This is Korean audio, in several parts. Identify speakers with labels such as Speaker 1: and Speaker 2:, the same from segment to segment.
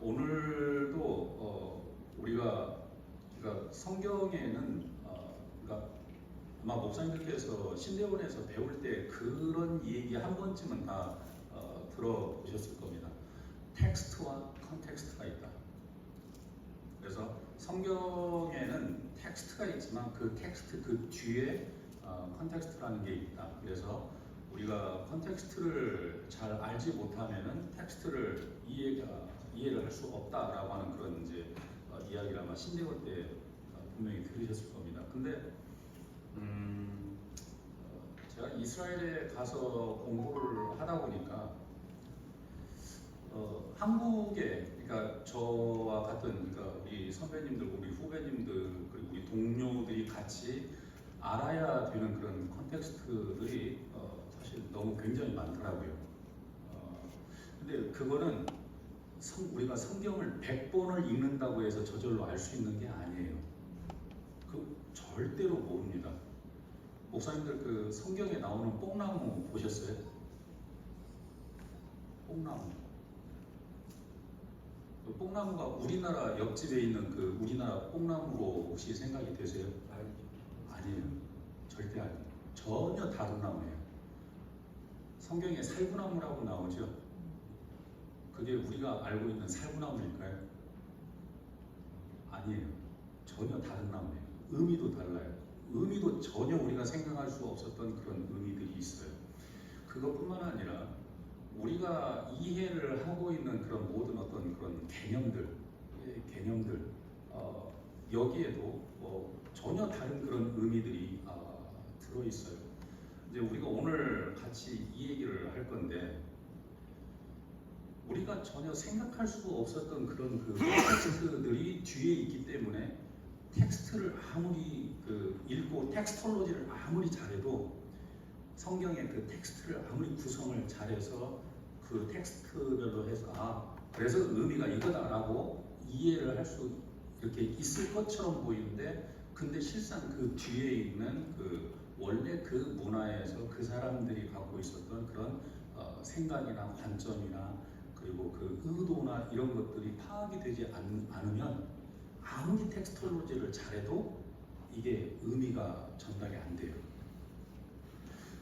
Speaker 1: 오늘도 우리가 그러니까 성경에는 그러니까 아마 목사님들께서 신대원에서 배울 때 그런 얘기 한 번쯤은 다 들어보셨을 겁니다. 텍스트와 컨텍스트가 있다. 그래서 성경에는 텍스트가 있지만 그 텍스트 그 뒤에 컨텍스트라는 게 있다. 그래서 우리가 컨텍스트를 잘 알지 못하면은 텍스트를 이해를 할 수 없다라고 하는 그런 이제 이야기를 아마 신대원 때 분명히 들으셨을 겁니다. 근데 제가 이스라엘에 가서 공부를 하다 보니까 한국에 그러니까 저와 같은 그러니까 우리 선배님들, 우리 후배님들 그리고 우리 동료들이 같이 알아야 되는 그런 컨텍스트들이 사실 너무 굉장히 많더라고요. 근데 그거는 우리가 성경을 100번을 읽는다고 해서 저절로 알 수 있는 게 아니에요. 그 절대로 모릅니다. 목사님들 그 성경에 나오는 뽕나무 보셨어요? 뽕나무. 그 뽕나무가 우리나라 옆집에 있는 그 우리나라 뽕나무로 혹시 생각이 되세요? 아니에요. 절대 아니에요. 전혀 다른 나무예요. 성경에 살구나무라고 나오죠? 그게 우리가 알고 있는 살구나무일까요? 아니에요. 전혀 다른 나무예요. 의미도 달라요. 의미도 전혀 우리가 생각할 수 없었던 그런 의미들이 있어요. 그것뿐만 아니라 우리가 이해를 하고 있는 그런 모든 어떤 그런 개념들 여기에도 전혀 다른 그런 의미들이 들어 있어요. 이제 우리가 오늘 같이 이 얘기를 할 건데 우리가 전혀 생각할 수 없었던 그런 그 텍스트들이 뒤에 있기 때문에 텍스트를 아무리 읽고 텍스톨로지를 아무리 잘해도 성경의 그 텍스트를 아무리 구성을 잘해서 그 텍스트별로 해서 그래서 의미가 이거다라고 이해를 할 수 이렇게 있을 것처럼 보이는데 근데 실상 그 뒤에 있는 그 원래 그 문화에서 그 사람들이 갖고 있었던 그런 생각이나 관점이나 그리고 그 의도나 이런 것들이 파악이 되지 않으면 아무리 텍스톨로지를 잘해도 이게 의미가 전달이 안 돼요.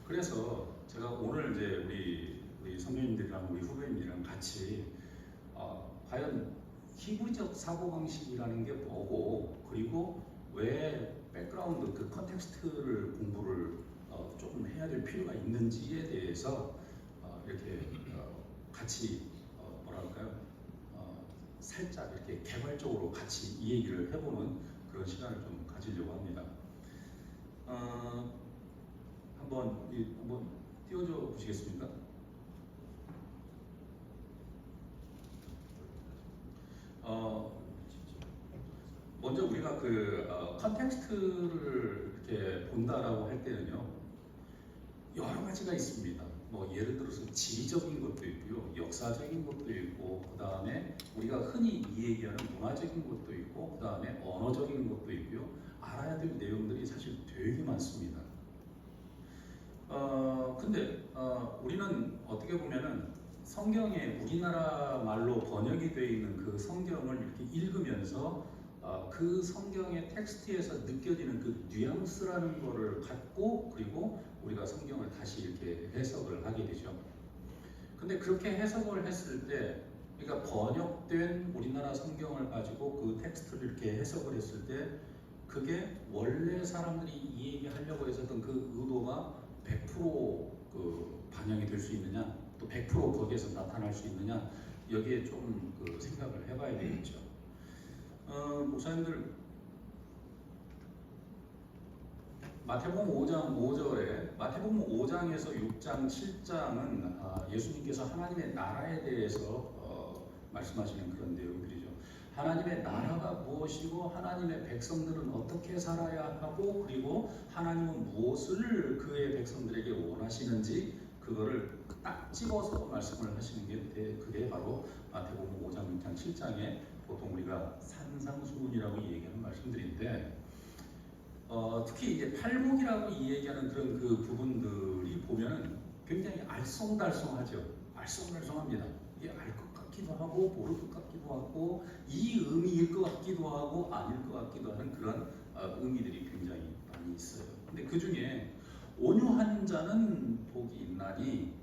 Speaker 1: 그래서 제가 오늘 이제 우리 선배님들이랑 우리 후배님들이랑 같이 과연 히브리적 사고방식이라는 게 뭐고 그리고 왜 백그라운드 그 컨텍스트를 공부를 조금 해야 될 필요가 있는지에 대해서 이렇게 같이 뭐랄까요 살짝 이렇게 개발적으로 같이 이 얘기를 해보는 그런 시간을 좀 가지려고 합니다. 한번 띄워줘 보시겠습니까? 먼저 우리가 그 컨텍스트를 이렇게 본다라고 할 때는요 여러 가지가 있습니다. 뭐 예를 들어서 지리적인 것도 있고요, 역사적인 것도 있고, 그 다음에 우리가 흔히 얘기하는 문화적인 것도 있고, 그 다음에 언어적인 것도 있고요. 알아야 될 내용들이 사실 되게 많습니다. 근데 우리는 어떻게 보면은 성경에 우리나라 말로 번역이 되어 있는 그 성경을 이렇게 읽으면서 그 성경의 텍스트에서 느껴지는 그 뉘앙스라는 거를 갖고 그리고 우리가 성경을 다시 이렇게 해석을 하게 되죠. 근데 그렇게 해석을 했을 때 그러니까 번역된 우리나라 성경을 가지고 그 텍스트를 이렇게 해석을 했을 때 그게 원래 사람들이 이 얘기하려고 했었던 그 의도가 100% 반영이 될 수 있느냐 또 100% 거기에서 나타날 수 있느냐 여기에 좀 생각을 해봐야 되겠죠. 목사님들 마태복음 5장 5절에 마태복음 5장에서 6장 7장은 예수님께서 하나님의 나라에 대해서 말씀하시는 그런 내용들이죠. 하나님의 나라가 무엇이고 하나님의 백성들은 어떻게 살아야 하고 그리고 하나님은 무엇을 그의 백성들에게 원하시는지 그거를 딱 집어서 말씀을 하시는 게 그게 바로 마태복음 5장 6장 7장에 보통 우리가 산상수훈이라고 얘기하는 말씀들인데 특히 이제 팔복이라고 얘기하는 그런 그 부분들이 보면은 굉장히 알쏭달쏭하죠. 알쏭달쏭합니다. 이게 알 것 같기도 하고 모를 것 같기도 하고 이 의미일 것 같기도 하고 아닐 것 같기도 하는 그런 의미들이 굉장히 많이 있어요. 근데 그 중에 온유한 자는 복이 있나니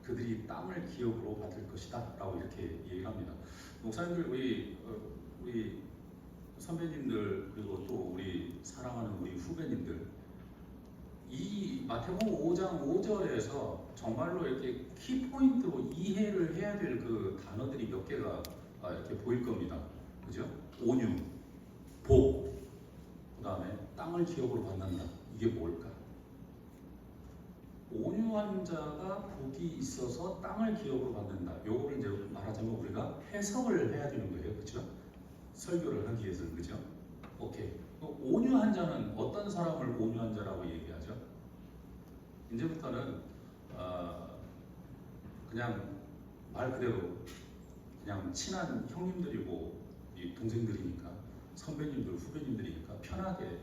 Speaker 1: 그들이 땅을 기업으로 받을 것이다 라고 이렇게 얘기를 합니다. 목사님들 우리 선배님들 그리고 또 우리 사랑하는 우리 후배님들 이 마태복음 5장 5절에서 정말로 이렇게 키포인트로 이해를 해야 될 그 단어들이 몇 개가 이렇게 보일 겁니다. 그죠? 온유, 복, 그 다음에 땅을 기업으로 받는다. 이게 뭘까? 온유한 자가 복이 있어서 땅을 기업으로 받는다. 요거를 이제 말하자면 우리가 해석을 해야 되는 거예요. 그죠? 설교를 하기 위해서는. 그죠? 오케이. 온유한 자는 어떤 사람을 온유한 자라고 얘기하죠? 이제부터는 그냥 말 그대로 그냥 친한 형님들이고 이 동생들이니까 선배님들 후배님들이니까 편하게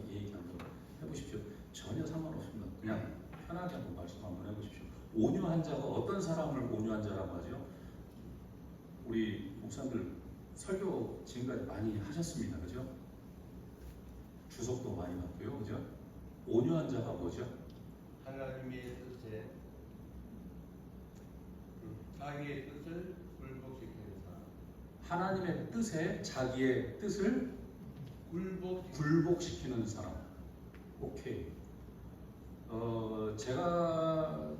Speaker 1: 얘기 한번 해보십시오. 전혀 상관없습니다. 그냥 편하게 한번 말씀 한번 해보십시오. 온유한 자가 어떤 사람을 온유한 자라고 하죠? 우리 목사님들 설교 지금까지 많이 하셨습니다. 그죠? 주석도 많이 받고요. 그죠? 온유한 자가 뭐죠?
Speaker 2: 하나님의 뜻에 자기의 뜻을 굴복시키는 사람.
Speaker 1: 하나님의 뜻에 자기의 뜻을 굴복시키는 사람. 오케이. 제가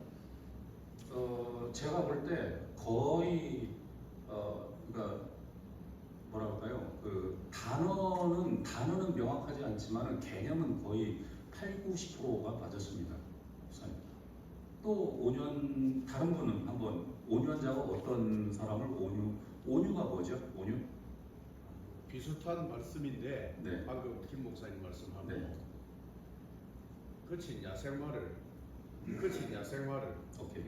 Speaker 1: 볼 때 거의 그러니까 뭐라 할까요? 그 단어는 명확하지 않지만 개념은 거의 80~90%가 맞았습니다. 또 다른 분은 한번 온유한 자가 어떤 사람을 온유가 뭐죠? 온유?
Speaker 3: 비슷한 말씀인데
Speaker 1: 네.
Speaker 3: 방금 김 목사님 말씀하고
Speaker 1: 네.
Speaker 3: 거친 야생마를
Speaker 1: 오케이.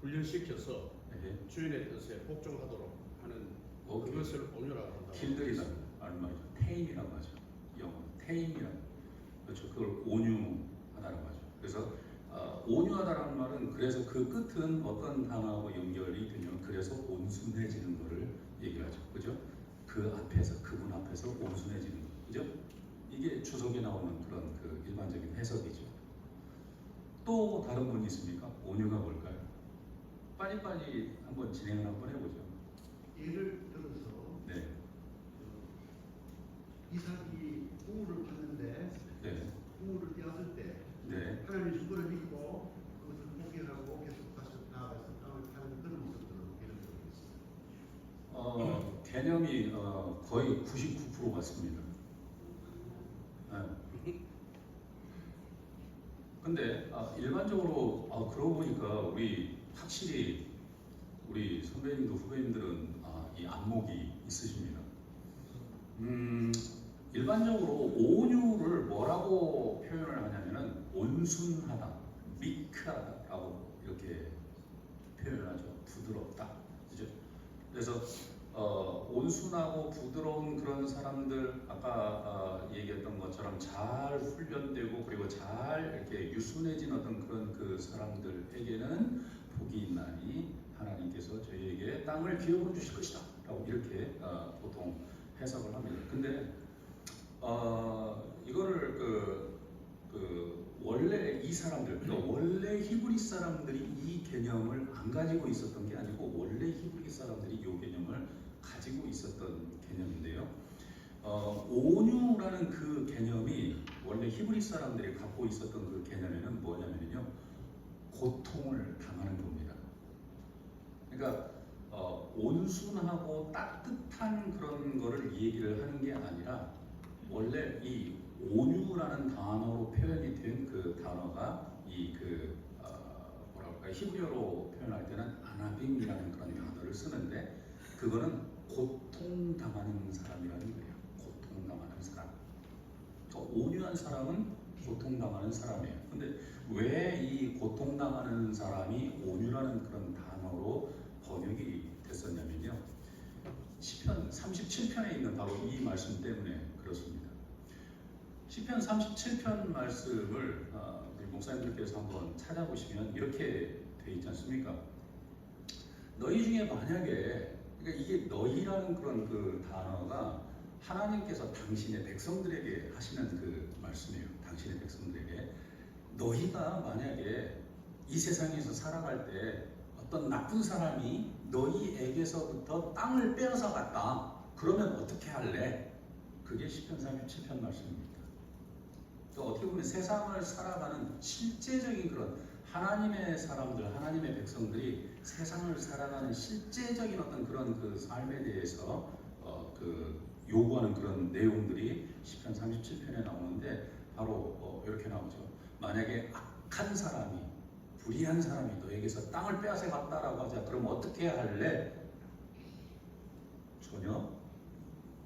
Speaker 3: 훈련시켜서
Speaker 1: 네.
Speaker 3: 주인의 뜻에 복종하도록 하는
Speaker 1: 오케이.
Speaker 3: 그것을 온유라고 한다고.
Speaker 1: 길들이다 하는 말이죠. 테임이라고 하죠. 영어 테임이라고. 그렇죠. 그걸 온유하다라고 하죠. 그래서 온유하다라는 말은 그래서 그 끝은 어떤 단어하고 연결이 되냐면 그래서 온순해지는 것을 얘기하죠. 그죠? 그분 앞에서 온순해지는 거. 그죠? 이게 주석에 나오는 그런 그 일반적인 해석이죠. 또 다른 분이 있습니까? 온유가 뭘까요? 빨리빨리 한번 진행을 한번 해보죠.
Speaker 4: 예를 들어서
Speaker 1: 네.
Speaker 4: 이삭이 우물을 봤는데
Speaker 1: 네.
Speaker 4: 우물을 떼었을 때
Speaker 1: 네.
Speaker 4: 하나님이 주권을 믿고 그것을 포기하고 계속 다시 나아가서 땅을 파는 그런 모습들을 예를 들어있습니다.
Speaker 1: 개념이 거의 99% 같습니다. 네. 근데 일반적으로 그러고 보니까 우리 확실히 우리 선배님도 후배님들은 이 안목이 있으십니다. 일반적으로 온유를 뭐라고 표현을 하냐면은 온순하다, 미크하다라고 이렇게 표현을 하죠. 부드럽다, 그죠? 그래서 온순하고 부드러운 그런 사람들 아까 얘기했던 것처럼 잘 훈련되고 그리고 잘 이렇게 유순해진 어떤 그런 그 사람들에게는 복이 있나니 하나님께서 저희에게 땅을 기업으로 주실 것이다 라고 이렇게 보통 해석을 합니다. 근데 이거를 원래 이 사람들, 그러니까 원래 히브리 사람들이 이 개념을 안 가지고 있었던 게 아니고 원래 히브리 사람들이 이 개념을 가지고 있었던 개념인데요. 온유라는 그 개념이 원래 히브리 사람들이 갖고 있었던 그 개념에는 뭐냐면요, 고통을 당하는 겁니다. 그러니까 온순하고 따뜻한 그런 거를 얘기를 하는 게 아니라 원래 이 온유라는 단어로 표현이 된 그 단어가 히브리어로 표현할 때는 아나빔이라는 그런 단어를 쓰는데 그거는 고통당하는 사람이라는 거예요. 고통당하는 사람. 온유한 사람은 고통당하는 사람이에요. 근데 왜 이 고통당하는 사람이 온유라는 그런 단어로 번역이 됐었냐면요, 시편 37편에 있는 바로 이 말씀 때문에 그렇습니다. 시편 37편 말씀을 우리 목사님들께서 한번 찾아보시면 이렇게 돼 있지 않습니까? 너희 중에 만약에 그러니까 이게 너희라는 그런 그 단어가 하나님께서 당신의 백성들에게 하시는 그 말씀이에요. 당신의 백성들에게 너희가 만약에 이 세상에서 살아갈 때 어떤 나쁜 사람이 너희에게서부터 땅을 빼앗아 갔다. 그러면 어떻게 할래? 그게 시편 37편 말씀입니다. 또 어떻게 보면 세상을 살아가는 실제적인 그런 하나님의 사람들, 하나님의 백성들이 세상을 살아가는 실제적인 어떤 그런 그 삶에 대해서 그 요구하는 그런 내용들이 시편 37편에 나오는데 바로 이렇게 나오죠. 만약에 악한 사람이 불의한 사람이 너에게서 땅을 빼앗아 갔다라고 하자. 그럼 어떻게 할래? 전혀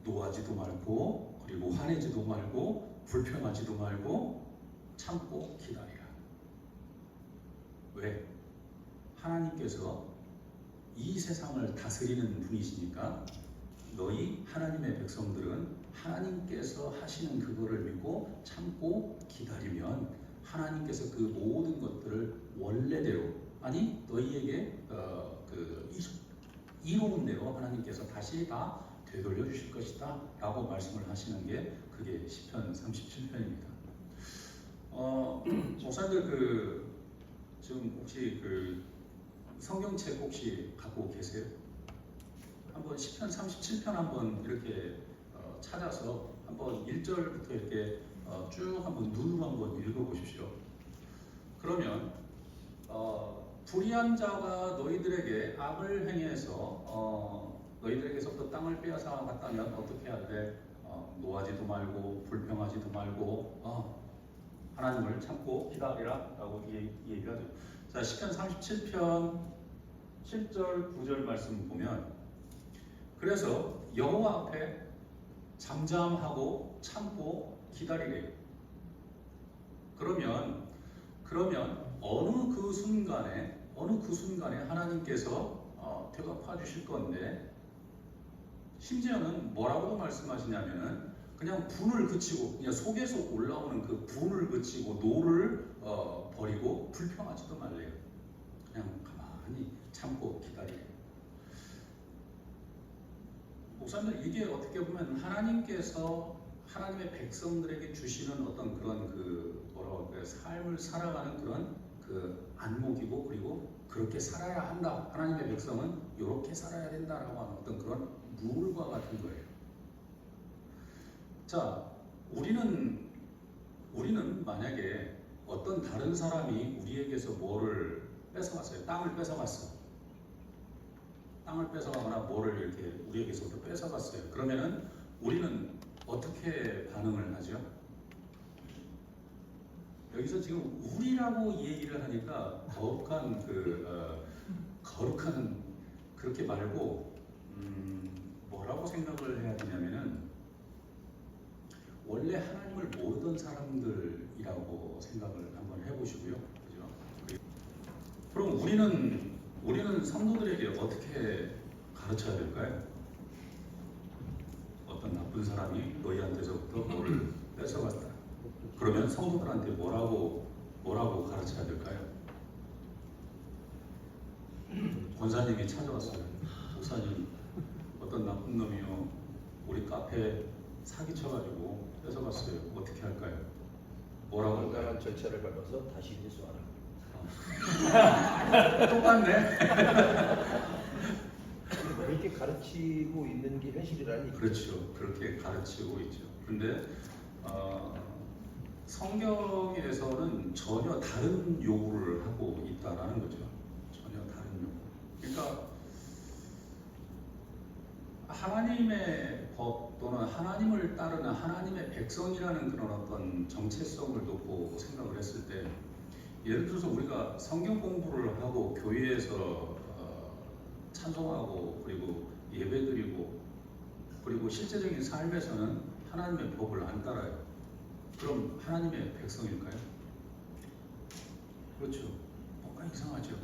Speaker 1: 노하지도 말고 그리고 화내지도 말고 불평하지도 말고 참고 기다리라. 왜? 하나님께서 이 세상을 다스리는 분이시니까 너희 하나님의 백성들은 하나님께서 하시는 그거를 믿고 참고 기다리면 하나님께서 그 모든 것들을 원래대로 아니 너희에게 이로운 대로 하나님께서 다시 다 되돌려 주실 것이다 라고 말씀을 하시는 게 그게 시편 37편입니다. 목사님들 지금 혹시 성경책 혹시 갖고 계세요? 한번 시편 37편 한번 이렇게 찾아서 한번 1절부터 이렇게 쭉 한번 눈으로 한번 읽어보십시오. 그러면 불의한 자가 너희들에게 악을 행해서 너희들에게서부터 땅을 빼앗아 갔다면 어떻게 할래? 노하지도 말고 불평하지도 말고 하나님을 참고 기다리라 라고 얘기를 하죠. 자, 시편 37편 7절 9절 말씀 보면 그래서 여호와 앞에 잠잠하고 참고 기다리래요. 그러면 어느 그 순간에 하나님께서 대답해 주실 건데 심지어는 뭐라고도 말씀하시냐면은 그냥 분을 그치고 그냥 속에서 올라오는 그 분을 그치고 노를 버리고 불평하지도 말래요. 그냥 가만히 참고 기다리래요. 목사님들 이게 어떻게 보면 하나님께서 하나님의 백성들에게 주시는 어떤 그런 삶을 살아가는 그런 안목이고 그리고 그렇게 살아야 한다. 하나님의 백성은 이렇게 살아야 된다라고 하는 어떤 그런 룰과 같은 거예요. 자, 우리는 만약에 어떤 다른 사람이 우리에게서 뭐를 뺏어갔어요. 땅을 뺏어갔어. 땅을 뺏어가거나 뭐를 이렇게 우리에게서부터 뺏어갔어요. 그러면은 우리는 어떻게 반응을 하죠? 여기서 지금 우리라고 얘기를 하니까 거룩한 그렇게 말고 뭐라고 생각을 해야 되냐면은 원래 하나님을 모르던 사람들이라고 생각을 한번 해보시고요. 그죠? 그럼 우리는 성도들에게 어떻게 가르쳐야 될까요? 어떤 나쁜 사람이 너희한테서부터 뭐를 뺏어갔다. 그러면 성도들한테 뭐라고 가르쳐야 될까요? 권사님이 찾아왔어요. 목사님, 어떤 나쁜 놈이요 우리 카페 사기쳐가지고 뺏어갔어요. 어떻게 할까요? 뭐라고 할까요?
Speaker 5: 당당한 절차를 밟아서 다시 회수하라.
Speaker 1: 똑같네.
Speaker 5: 그렇게 가르치고 있는 게 현실이라니.
Speaker 1: 그렇죠. 그렇게 가르치고 있죠. 근데 성경에서는 전혀 다른 요구를 하고 있다라는 거죠. 전혀 다른 요구. 그러니까 하나님의 법 또는 하나님을 따르는 하나님의 백성이라는 그런 어떤 정체성을 놓고 생각을 했을 때 예를 들어서 우리가 성경 공부를 하고 교회에서 찬송하고 그리고 예배드리고 그리고 실제적인 삶에서는 하나님의 법을 안 따라요. 그럼 하나님의 백성일까요? 그렇죠. 뭔가 이상하죠.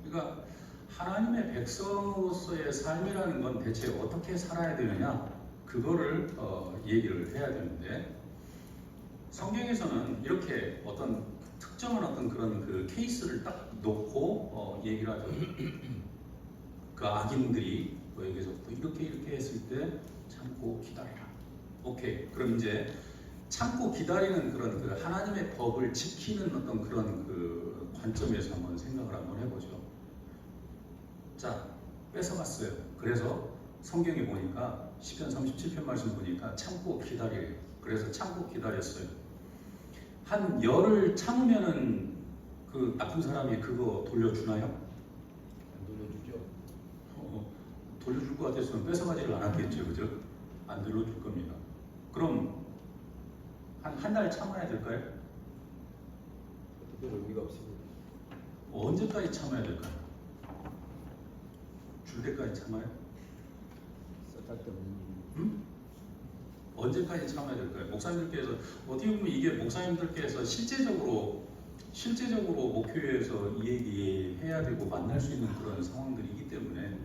Speaker 1: 그러니까 하나님의 백성으로서의 삶이라는 건 대체 어떻게 살아야 되느냐 그거를 얘기를 해야 되는데 성경에서는 이렇게 어떤 특정한 어떤 그런 그 케이스를 딱 놓고 얘기를 하죠. 그 악인들이 너에게서부터 이렇게 했을 때 참고 기다리라. 오케이. 그럼 이제 참고 기다리는 그런 그 하나님의 법을 지키는 어떤 그런 그 관점에서 한번 생각을 한번 해보죠. 자, 뺏어갔어요. 그래서 성경에 보니까 시편 37편 말씀 보니까 참고 기다리래요. 그래서 참고 기다렸어요. 한 열흘 참으면은 그 나쁜 사람이 그거 돌려주나요?
Speaker 5: 안 돌려주죠.
Speaker 1: 돌려줄 것 같았으면 뺏어가지를 않았겠죠, 그죠? 안 돌려줄 겁니다. 그럼 한 달 참아야 될까요?
Speaker 5: 그별 의미가 없습니다.
Speaker 1: 언제까지 참아야 될까요? 줄 때까지 참아요?
Speaker 5: 쓸데없는 일이.
Speaker 1: 응? 언제까지 참아야 될까요? 목사님들께서 어떻게 보면 이게 목사님들께서 실제적으로 목표에서 이 얘기해야 되고 만날 수 있는 그런 상황들이기 때문에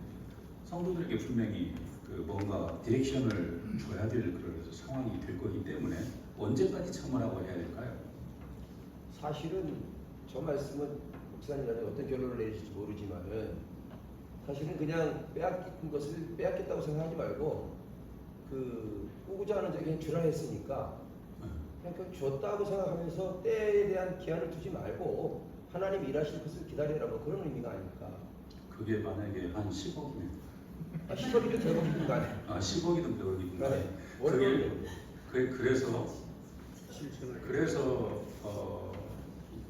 Speaker 1: 성도들에게 분명히 그 뭔가 디렉션을 줘야 될 그런 상황이 될 거기 때문에 언제까지 참으라고 해야 될까요?
Speaker 5: 사실은 저 말씀은 목사님한테 어떤 결론을 내릴지 모르지만은 사실은 그냥 빼앗긴 것을 빼앗겼다고 생각하지 말고 그 꾸고자 하는 자에게 주라 했으니까 그냥 그 줬다고 생각하면서 때에 대한 기한을 두지 말고 하나님 일하실 것을 기다리라 뭐 그런 의미가 아닐까.
Speaker 1: 그게 만약에 한 10억이면
Speaker 5: 10억이든 100억이든 간에
Speaker 1: 10억이든 100억이든
Speaker 5: 간에
Speaker 1: 그래서
Speaker 3: 실천을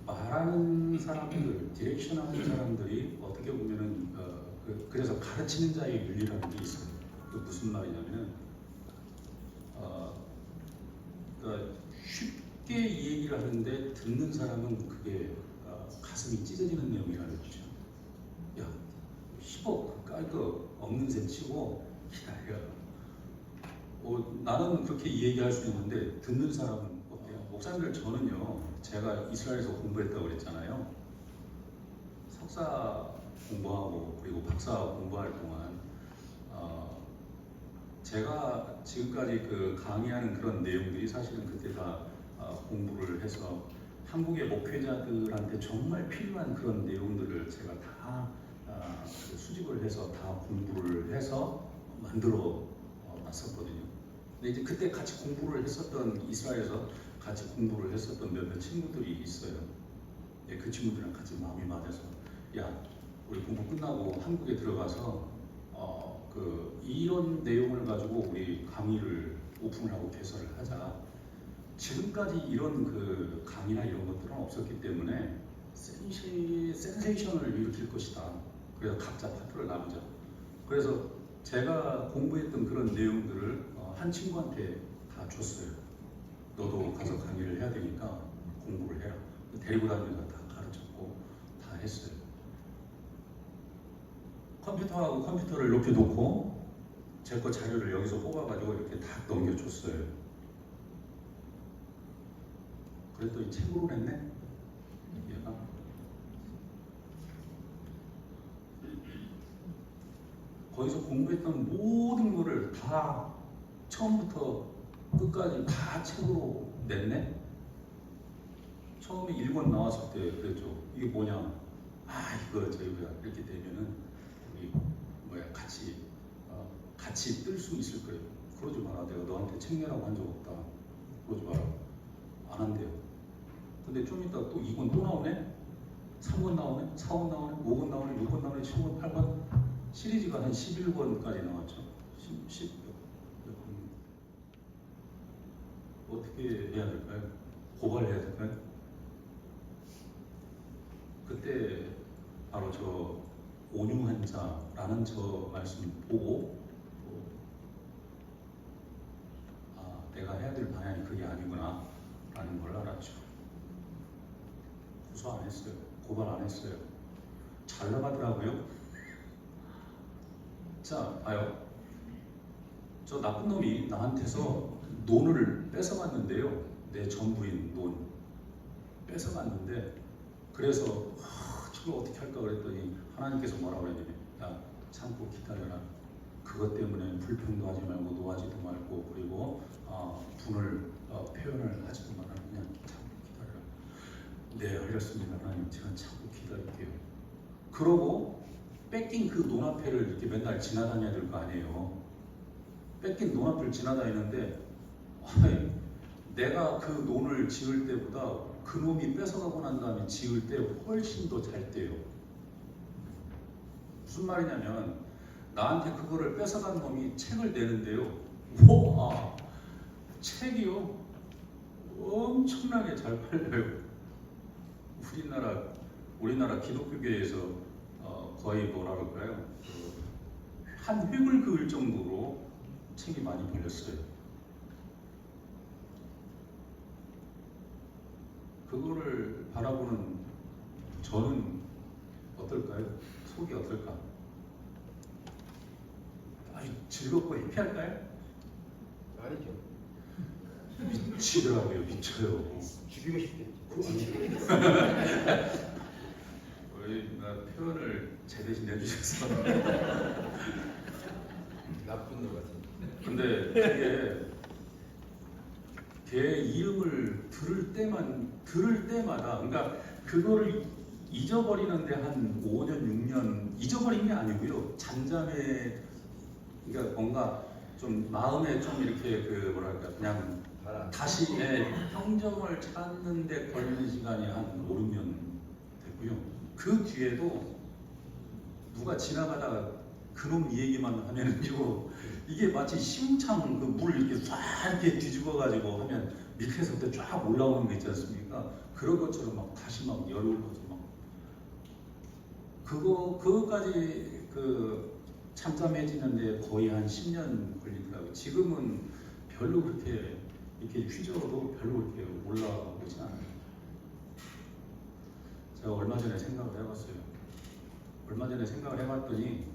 Speaker 1: 말하는 사람들, 디렉션하는 사람들이 어떻게 보면은 그래서 가르치는 자의 윤리라는 게 있어요. 그 무슨 말이냐면은 그러니까 쉽게 이 얘기를 하는데 듣는 사람은 그게 가슴이 찢어지는 내용이 알려주죠. 야, 10억 깔 거 없는 셈 치고 기다려. 나는 그렇게 이 얘기할 수 있는데 듣는 사람은 어때요? 목사님들 저는요, 제가 이스라엘에서 공부했다고 그랬잖아요. 석사 공부하고 그리고 박사 공부할 동안 제가 지금까지 그 강의하는 그런 내용들이 사실은 그때 다 공부를 해서 한국의 목회자들한테 정말 필요한 그런 내용들을 제가 다 수집을 해서 다 공부를 해서 만들어 놨었거든요. 근데 이제 그때 같이 공부를 했었던 이스라엘에서 같이 공부를 했었던 몇몇 친구들이 있어요. 예, 그 친구들이랑 같이 마음이 맞아서 야, 우리 공부 끝나고 한국에 들어가서 이런 내용을 가지고 우리 강의를 오픈을 하고 개설을 하자. 지금까지 이런 그 강의나 이런 것들은 없었기 때문에 센세이션을 일으킬 것이다. 그래서 각자 파트를 나누자. 그래서 제가 공부했던 그런 내용들을 한 친구한테 다 줬어요. 너도 가서 강의를 해야 되니까 공부를 해라. 데리고 다니면서 다 가르쳤고 다 했어요. 컴퓨터하고 컴퓨터를 높이 놓고 제 거 자료를 여기서 뽑아가지고 이렇게 다 넘겨줬어요. 그랬더니 책으로 냈네? 얘가. 거기서 공부했던 모든 거를 다 처음부터 끝까지 다 책으로 냈네? 처음에 1권 나왔을 때 그랬죠. 이게 뭐냐? 이거 저희가 이렇게 되면은 우리 같이 뜰 수 있을 거예요. 그러지 마라. 내가 너한테 책 내라고 한 적 없다. 그러지 마라. 안 한대요. 근데 좀 이따 또 2권 또 나오네? 3권 나오네? 4권 나오네? 5권 나오네? 6권 나오네? 7권, 8권? 시리즈가 한 11권까지 나왔죠. 10 몇 권. 어떻게 해야 될까요? 고발해야 될까요? 그때 바로 저 온유한 자라는 저 말씀 보고 내가 해야 될 방향이 그게 아니구나 라는 걸 알았죠. 고소 안 했어요. 고발 안 했어요. 잘 나가더라고요. 자, 봐요. 저 나쁜 놈이 나한테서 논을 뺏어갔는데요. 내 전부인 논 뺏어갔는데 그래서 저걸 어떻게 할까 그랬더니 하나님께서 뭐라고 그랬냐면 야, 참고 기다려라. 그것 때문에 불평도 하지 말고 노하지도 말고 그리고 분을 표현을 하지도 말아. 그냥 참고 기다려라. 네, 알겠습니다. 하나님 제가 참고 기다릴게요. 그러고 뺏긴 그 논앞에를 이렇게 맨날 지나다녀야 될 거 아니에요. 뺏긴 논앞을 지나다니는데 내가 그 논을 지을 때보다 그 놈이 뺏어가고 난 다음에 지을 때 훨씬 더 잘 돼요. 무슨 말이냐면 나한테 그거를 뺏어간 놈이 책을 내는데요. 와, 책이요 엄청나게 잘 팔려요. 우리나라 기독교계에서 거의 뭐라 그럴까요? 한 획을 그을 정도로 책이 많이 팔렸어요. 그거를 바라보는 저는 어떨까요? 속이 어떨까? 아주 즐겁고 해피할까요?
Speaker 5: 아니죠.
Speaker 1: 미치더라고요. 미쳐요.
Speaker 5: 죽이고 싶겠죠.
Speaker 1: 우리 표현을 제 대신 내주셔서
Speaker 5: 나쁜 놈 같은.
Speaker 1: 근데 이게 걔 이름을 들을 때마다 그러니까 그거를 잊어버리는데 한 5년 6년 잊어버린 게 아니고요. 잠잠해 그러니까 뭔가 좀 마음에 좀 이렇게 그 뭐랄까 그냥 다시 평정을 찾는데 걸리는 시간이 한 5, 6년 됐고요. 그 뒤에도 누가 지나가다가 그놈 얘기만 하면은요 이게 마치 시궁창 그 물 이렇게 쫙 이렇게 뒤집어가지고 하면 밑에서부터 쫙 올라오는 거 있지 않습니까? 그런 것처럼 막 다시 막 열올라서 막 그거까지 그 잠잠해지는데 거의 한 10년 걸리더라고요. 지금은 별로 그렇게 이렇게 휘저어도 별로 그렇게 올라오지 않아요. 제가 얼마 전에 생각을 해봤어요. 얼마 전에 생각을 해봤더니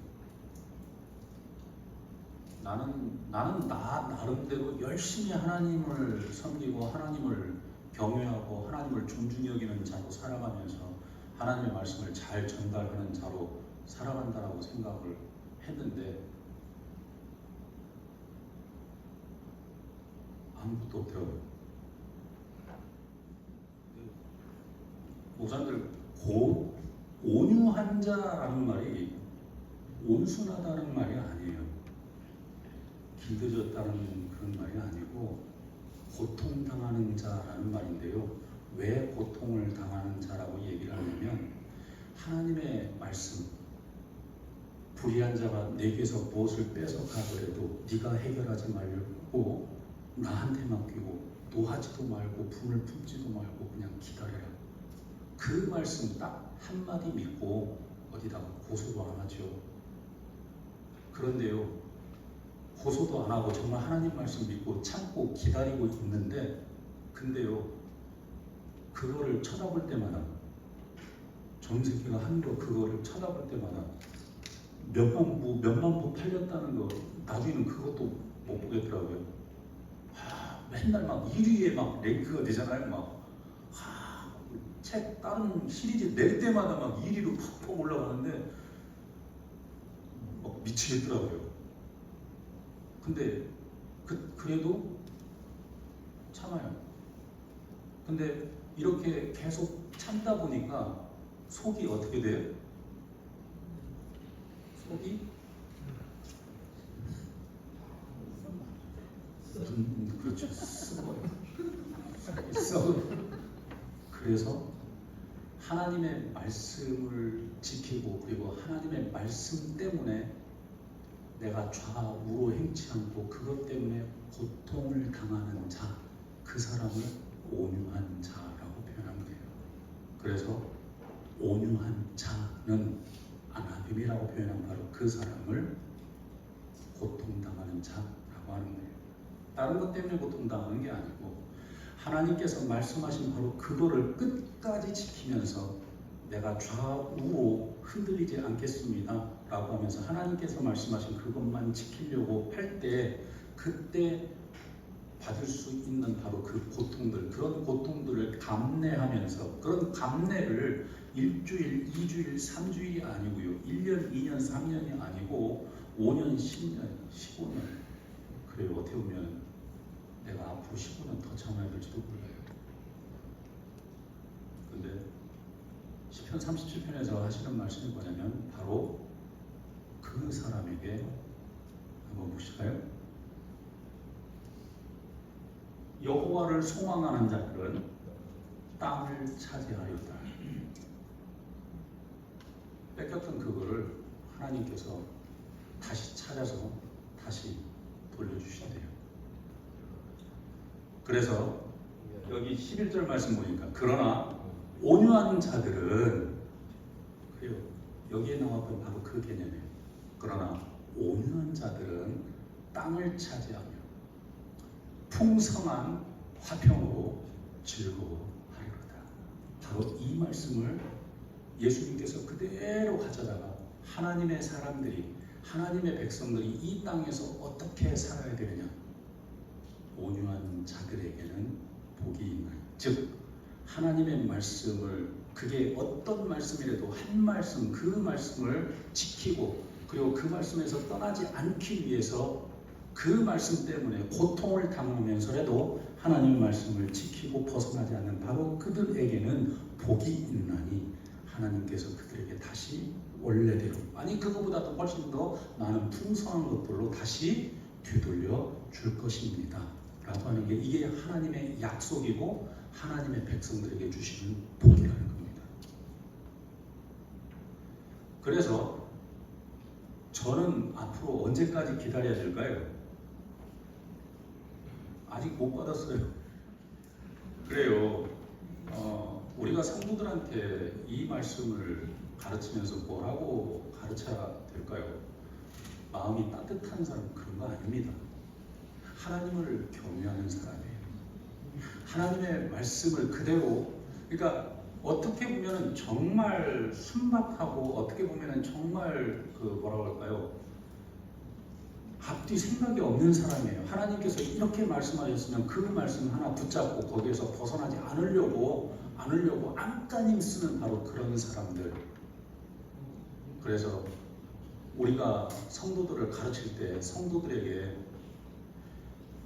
Speaker 1: 나는 나 나름대로 열심히 하나님을 섬기고 하나님을 경외하고 하나님을 존중히 여기는 자로 살아가면서 하나님의 말씀을 잘 전달하는 자로 살아간다라고 생각을 했는데 아무것도 없더라고요. 목사님들 온유한 자라는 말이 온순하다는 말이 아니에요. 길들여졌다는 그런 말이 아니고 고통당하는 자라는 말인데요. 왜 고통을 당하는 자라고 얘기를 하냐면 하나님의 말씀 불의한 자가 내게서 무엇을 뺏어가더라도 네가 해결하지 말고 나한테 맡기고 노하지도 말고 분을 품지도 말고 그냥 기다려라. 그 말씀 딱 한마디 믿고 어디다가 고소도 안 하죠. 그런데요. 고소도 안 하고 정말 하나님 말씀 믿고 참고 기다리고 있는데 근데요 그거를 쳐다볼 때마다 정새끼가 한 거 그거를 쳐다볼 때마다 몇만 부 팔렸다는 거 나중에는 그것도 못 보겠더라고요. 맨날 막 1위에 막 랭크가 되잖아요. 책 다른 시리즈 낼 때마다 막 1위로 팍팍 올라가는데 막 미치겠더라고요. 근데 그래도 참아요. 근데 이렇게 계속 참다 보니까 속이 어떻게 돼요? 속이 그렇죠. 썩어요. 그래서 하나님의 말씀을 지키고 그리고 하나님의 말씀 때문에 내가 좌우로 행치 않고 그것 때문에 고통을 당하는 자, 그 사람을 온유한 자라고 표현하면 돼요. 그래서 온유한 자는 아나님이라고 표현한 바로 그 사람을 고통당하는 자라고 하는 거예요. 다른 것 때문에 고통당하는 게 아니고 하나님께서 말씀하신 바로 그거를 끝까지 지키면서 내가 좌우로 흔들리지 않겠습니다 라고 하면서 하나님께서 말씀하신 그것만 지키려고 할 때 그때 받을 수 있는 바로 그 고통들, 그런 고통들을 감내하면서 그런 감내를 1주일, 2주일, 3주일이 아니고요 1년, 2년, 3년이 아니고 5년, 10년, 15년 그래요. 어떻게 보면 내가 앞으로 15년 더 참아야 될지도 몰라요. 근데 시편 37편에서 하시는 말씀이 뭐냐면 바로 그 사람에게 한번 보실까요? 여호와를 소망하는 자들은 땅을 차지하리로다. 뺏겼던 그거를 하나님께서 다시 찾아서 다시 돌려주신대요. 그래서 여기 11절 말씀 보니까 그러나 온유한 자들은, 그래요, 여기에 나왔던 바로 그 개념이에요. 그러나 온유한 자들은 땅을 차지하며 풍성한 화평으로 즐거워하리로다. 바로 이 말씀을 예수님께서 그대로 가져다가 하나님의 사람들이, 하나님의 백성들이 이 땅에서 어떻게 살아야 되느냐, 온유한 자들에게는 복이 있나니, 즉 하나님의 말씀을, 그게 어떤 말씀이라도 한 말씀, 그 말씀을 지키고 그리고 그 말씀에서 떠나지 않기 위해서 그 말씀 때문에 고통을 당하면서라도 하나님의 말씀을 지키고 벗어나지 않는 바로 그들에게는 복이 있나니 하나님께서 그들에게 다시 원래대로, 아니 그거보다도 훨씬 더 많은 풍성한 것들로 다시 되돌려 줄 것입니다 라고 하는 게, 이게 하나님의 약속이고 하나님의 백성들에게 주시는 복이라는 겁니다. 그래서 저는 앞으로 언제까지 기다려야 될까요? 아직 못 받았어요. 그래요. 우리가 성도들한테 이 말씀을 가르치면서 뭐라고 가르쳐야 될까요? 마음이 따뜻한 사람, 그런 거 아닙니다. 하나님을 경외하는 사람이에요. 하나님의 말씀을 그대로, 그러니까 어떻게 보면은 정말 순박하고 어떻게 보면은 정말 뭐라고 할까요? 앞뒤 생각이 없는 사람이에요. 하나님께서 이렇게 말씀하셨으면 그 말씀 하나 붙잡고 거기에서 벗어나지 않으려고 안간힘 쓰는 바로 그런 사람들. 그래서 우리가 성도들을 가르칠 때 성도들에게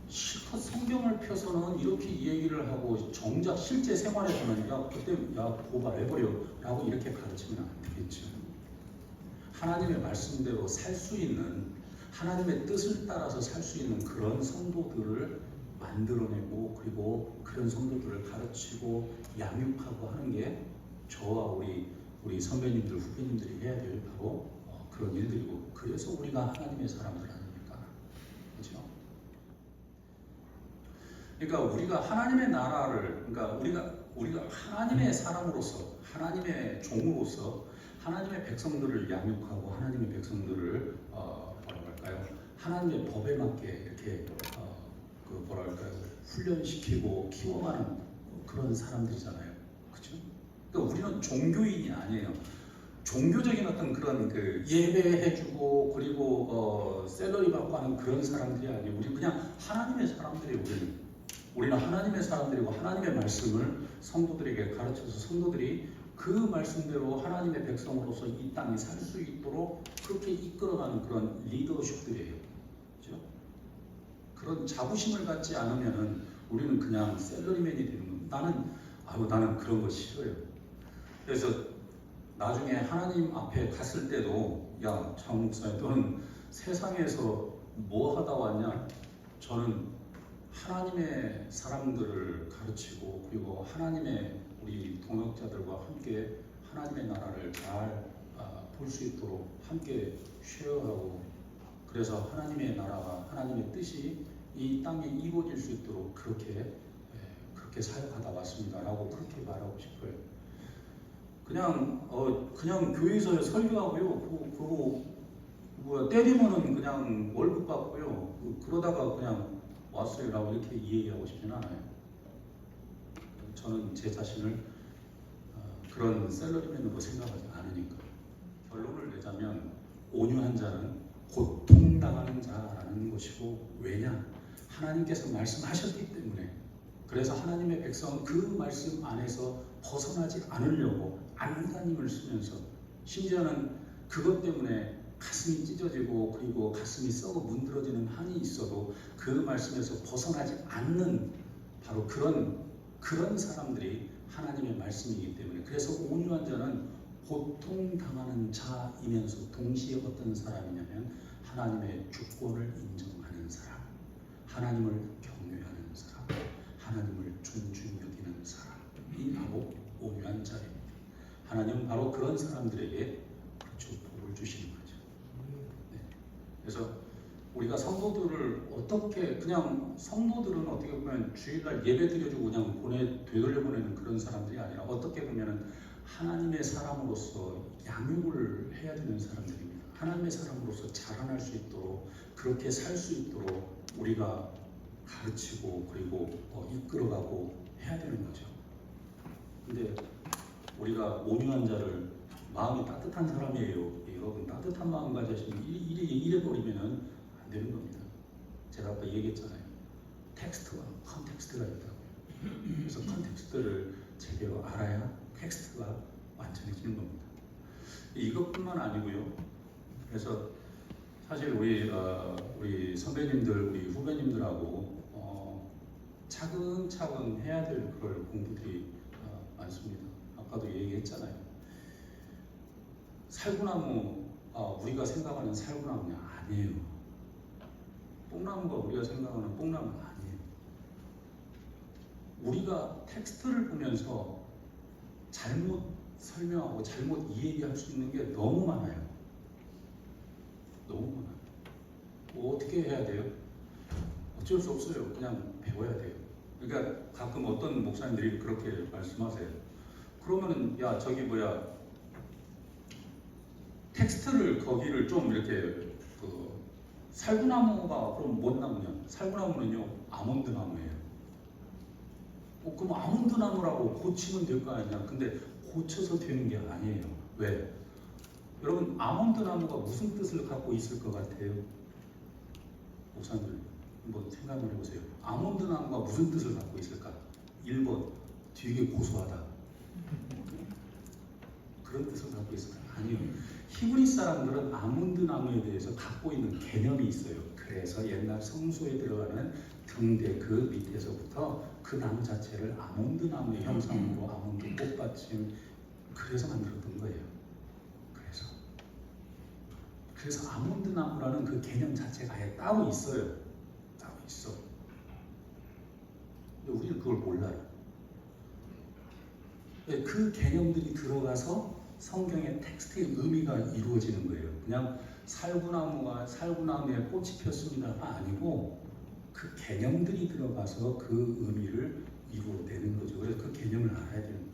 Speaker 1: 실컷 성경을 펴서는 이렇게 이 얘기를 하고 정작 실제 생활에서는 야 그때 야 고발해버려 라고 이렇게 가르치면 안 되겠죠. 하나님의 말씀대로 살 수 있는, 하나님의 뜻을 따라서 살 수 있는 그런 성도들을 만들어내고 그리고 그런 성도들을 가르치고 양육하고 하는 게 저와 우리 선배님들, 후배님들이 해야 될 바로 그런 일들이고, 그래서 우리가 하나님의 사람들 아닙니까? 그렇죠? 그러니까 우리가 하나님의 나라를, 그러니까 우리가 하나님의 사람으로서, 하나님의 종으로서 하나님의 백성들을 양육하고 하나님의 백성들을 뭐라고 할까요? 하나님의 법에 맞게 이렇게 뭐라 할까요? 훈련시키고 키워가는 그런 사람들이잖아요. 그렇죠? 그러니까 우리는 종교인이 아니에요. 종교적인 어떤 그런 예배해주고 그리고 샐러리 받고 하는 그런 사람들이 아니에요. 우리 그냥 하나님의 사람들이에요. 우리는 하나님의 사람들이고 하나님의 말씀을 성도들에게 가르쳐서 성도들이 그 말씀대로 하나님의 백성으로서 이 땅에 살 수 있도록 그렇게 이끌어가는 그런 리더십들이에요. 그렇죠? 그런 자부심을 갖지 않으면은 우리는 그냥 셀러리맨이 되는 겁니다. 나는 그런 거 싫어요. 그래서 나중에 하나님 앞에 갔을 때도 야, 장 목사님 너는 세상에서 뭐 하다 왔냐? 저는 하나님의 사람들을 가르치고 그리고 하나님의 우리 동역자들과 함께 하나님의 나라를 잘 볼 수 있도록 함께 쉐어하고, 그래서 하나님의 나라와 하나님의 뜻이 이 땅에 이루어질 수 있도록 그렇게 사역하다 왔습니다라고 그렇게 말하고 싶어요. 그냥 교회에서 설교하고요. 그거 때리면은 그냥 월급 받고요. 그러다가 그냥 왔어요라고 이렇게 이야기하고 싶지는 않아요. 저는 제 자신을 그런 셀러리맨으로 생각하지 않으니까. 결론을 내자면 온유한 자는 고통당하는 자라는 것이고, 왜냐? 하나님께서 말씀하셨기 때문에. 그래서 하나님의 백성은 그 말씀 안에서 벗어나지 않으려고 안간힘을 쓰면서, 심지어는 그것 때문에 가슴이 찢어지고 그리고 가슴이 썩어 문드러지는 한이 있어도 그 말씀에서 벗어나지 않는 바로 그런 사람들이 하나님의 말씀이기 때문에, 그래서 온유한 자는 고통당하는 자이면서 동시에 어떤 사람이냐면 하나님의 주권을 인정하는 사람, 하나님을 경외하는 사람, 하나님을 존중히 여기는 사람이 바로 온유한 자입니다. 하나님은 바로 그런 사람들에게 그렇죠, 복을 주시는 거죠. 네. 그래서 우리가 성도들을 어떻게 그냥 성도들은 어떻게 보면 주일날 예배 드려주고 그냥 되돌려 보내는 그런 사람들이 아니라 어떻게 보면은 하나님의 사람으로서 양육을 해야 되는 사람들입니다. 하나님의 사람으로서 자라날 수 있도록 그렇게 살 수 있도록 우리가 가르치고 그리고 이끌어가고 해야 되는 거죠. 근데 우리가 온유한 자를 마음이 따뜻한 사람이에요. 여러분 따뜻한 마음 가지시면 이래 버리면은 안 되는 겁니다. 제가 아까 얘기했잖아요. 텍스트와 컨텍스트가 있다고요. 그래서 컨텍스트를 제대로 알아야 텍스트가 완전해지는 겁니다. 이것뿐만 아니고요. 그래서 사실 우리 선배님들, 우리 후배님들하고 차근차근 해야 될 그럴 공부들이 많습니다. 아까도 얘기했잖아요. 살구나무, 우리가 생각하는 살구나무냐? 아니에요. 뽕나무가 우리가 생각하는 뽕나무는 아니에요. 우리가 텍스트를 보면서 잘못 설명하고 잘못 이해할 수 있는 게 너무 많아요. 너무 많아요. 어떻게 해야 돼요? 어쩔 수 없어요. 그냥 배워야 돼요. 그러니까 가끔 어떤 목사님들이 그렇게 말씀하세요. 그러면은 야 저기 텍스트를 거기를 좀 이렇게 살구나무가 그럼 뭔 나무냐? 살구나무는요 아몬드 나무예요. 그럼 아몬드 나무라고 고치면 될 거 아니냐? 근데 고쳐서 되는 게 아니에요. 왜? 여러분 아몬드 나무가 무슨 뜻을 갖고 있을 것 같아요? 목사님들 한번 생각을 해보세요. 아몬드 나무가 무슨 뜻을 갖고 있을까? 1번 되게 고소하다. 그런 뜻을 갖고 있을까? 아니요. 히브리 사람들은 아몬드 나무에 대해서 갖고 있는 개념이 있어요. 그래서 옛날 성소에 들어가는 등대 그 밑에서부터 그 나무 자체를 아몬드 나무의 형상으로 아몬드 꽃받침 그래서 만들었던 거예요. 그래서 아몬드 나무라는 그 개념 자체가 아예 따로 있어요. 따로 있어. 근데 우리는 그걸 몰라요. 그 개념들이 들어가서 성경의 텍스트의 의미가 이루어지는 거예요. 그냥 살구나무에 꽃이 폈습니다가 아니고 그 개념들이 들어가서 그 의미를 이루어내는 거죠. 그래서 그 개념을 알아야 되는 거죠.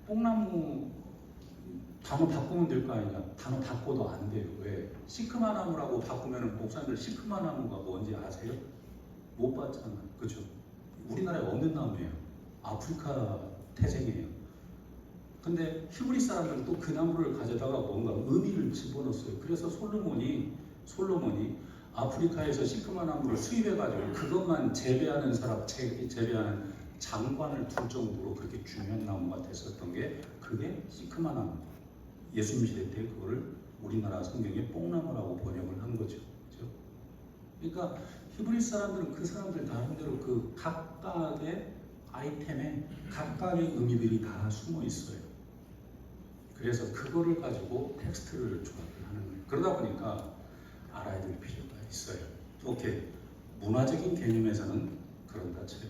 Speaker 1: 뽕나무 단어 바꾸면 될 거 아니냐? 단어 바꿔도 안 돼요. 왜? 시크마 나무라고 바꾸면 목사님들 시크마 나무가 뭔지 아세요? 못 봤잖아. 그렇죠? 우리나라에 없는 나무예요. 아프리카 태생이에요. 근데 히브리 사람들은 또 그 나무를 가져다가 뭔가 의미를 집어넣었어요. 그래서 솔로몬이 아프리카에서 시크마 나무를 수입해가지고 그것만 재배하는 재배하는 장관을 둘 정도로 그렇게 중요한 나무가 됐었던 게 그게 시크마 나무. 예수님 시대 때 그거를 우리나라 성경에 뽕나무라고 번역을 한 거죠. 그렇죠? 그러니까 히브리 사람들은 그 사람들 나름대로 그 각각의 아이템에 각각의 의미들이 다 숨어 있어요. 그래서 그거를 가지고 텍스트를 조합을 하는 거예요. 그러다 보니까 알아야 될 필요가 있어요. 오케이. 문화적인 개념에서는 그런다 쳐요.